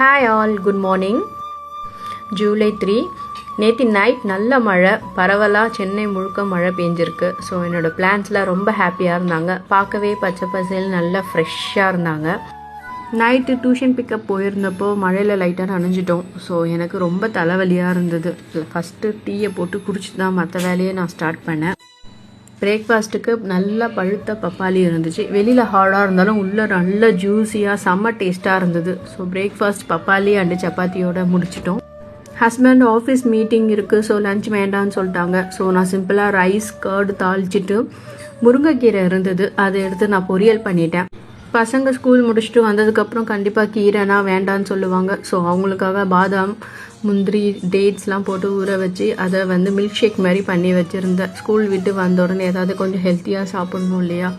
Hi all, good morning. July 3. நேற்று night நல்ல மழை, பரவலாக சென்னை முழுக்க மழை பெஞ்சிருக்கு. ஸோ என்னோடய பிளான்ஸ்லாம் ரொம்ப ஹாப்பியாக இருந்தாங்க. பார்க்கவே பச்சை பசேல் நல்லா ஃப்ரெஷ்ஷாக இருந்தாங்க. நைட்டு டியூஷன் பிக்கப் போயிருந்தப்போ மழையில் லைட்டாக நனைஞ்சிட்டோம். ஸோ எனக்கு ரொம்ப தலைவலியாக இருந்தது. ஃபஸ்ட்டு டீயை போட்டு குடிச்சிட்டு தான் மற்ற வேலையை நான் ஸ்டார்ட் பண்ணேன். பிரேக்ஃபாஸ்ட்டுக்கு நல்லா பழுத்த பப்பாளி இருந்துச்சு. வெளியில் ஹார்டாக இருந்தாலும் உள்ளே நல்ல ஜூஸியாக செம்ம டேஸ்ட்டாக இருந்தது. ஸோ பிரேக்ஃபாஸ்ட் பப்பாளி அண்டு சப்பாத்தியோடு முடிச்சிட்டோம். ஹஸ்பண்ட் ஆஃபீஸ் மீட்டிங் இருக்குது, ஸோ லஞ்ச் வேண்டான்னு சொல்லிட்டாங்க. ஸோ நான் சிம்பிளாக ரைஸ் கர்டு தாளிச்சிட்டு முருங்கைக்கீரை இருந்தது, அதை எடுத்து நான் பொரியல் பண்ணிட்டேன். பசங்க ஸ்கூல் முடிச்சுட்டு வந்ததுக்கப்புறம் கண்டிப்பாக கீரைனா வேண்டான்னு சொல்லுவாங்க. ஸோ அவங்களுக்காக பாதாம் முந்திரி டேட்ஸ்லாம் போட்டு ஊற வச்சு அதை மில்க் ஷேக் மாதிரி பண்ணி வச்சுருந்தேன். ஸ்கூல் விட்டு வந்த உடனே ஏதாவது கொஞ்சம் ஹெல்த்தியாக சாப்பிடணும் இல்லையா.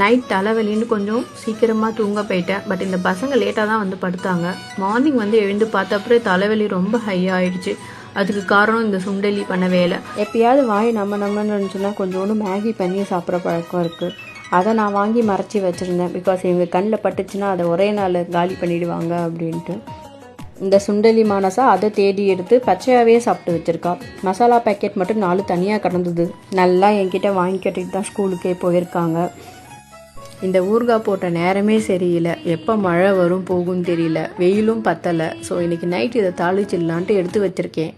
நைட் தலைவலின்னு கொஞ்சம் சீக்கிரமாக தூங்க போயிட்டேன். பட் இந்த பசங்க லேட்டாக தான் படுத்தாங்க. மார்னிங் எழுந்து பார்த்த அப்புறம் தலைவலி ரொம்ப ஹை ஆகிடுச்சு. அதுக்கு காரணம் இந்த சுண்டலி பண்ண வேலை. எப்பயாவது வாய் நம்மன்னு இருந்துச்சுன்னா கொஞ்சோண்டு மேகி பண்ணி சாப்பிட்ற பழக்கம் இருக்குது. அதை நான் வாங்கி மறைச்சி வச்சுருந்தேன். பிகாஸ் எங்கள் கண்ணில் பட்டுச்சுன்னா அதை ஒரே நாள் காலி பண்ணிவிடுவாங்க அப்படின்ட்டு. இந்த சுண்டலி மானசா அதை தேடி எடுத்து பச்சையாகவே சாப்பிட்டு வச்சுருக்கா. மசாலா பேக்கெட் மட்டும் 4 தனியாக கிடந்தது. நல்லா என்கிட்ட வாங்கி கட்டிட்டு தான் ஸ்கூலுக்கே போயிருக்காங்க. இந்த ஊறுகாய் போட்ட நேரமே சரியில்லை. எப்போ மழை வரும் போகும்னு தெரியல. வெயிலும் பத்தலை. ஸோ இன்றைக்கி நைட் இதை தாளிச்சிடலான்ட்டு எடுத்து வச்சுருக்கேன்.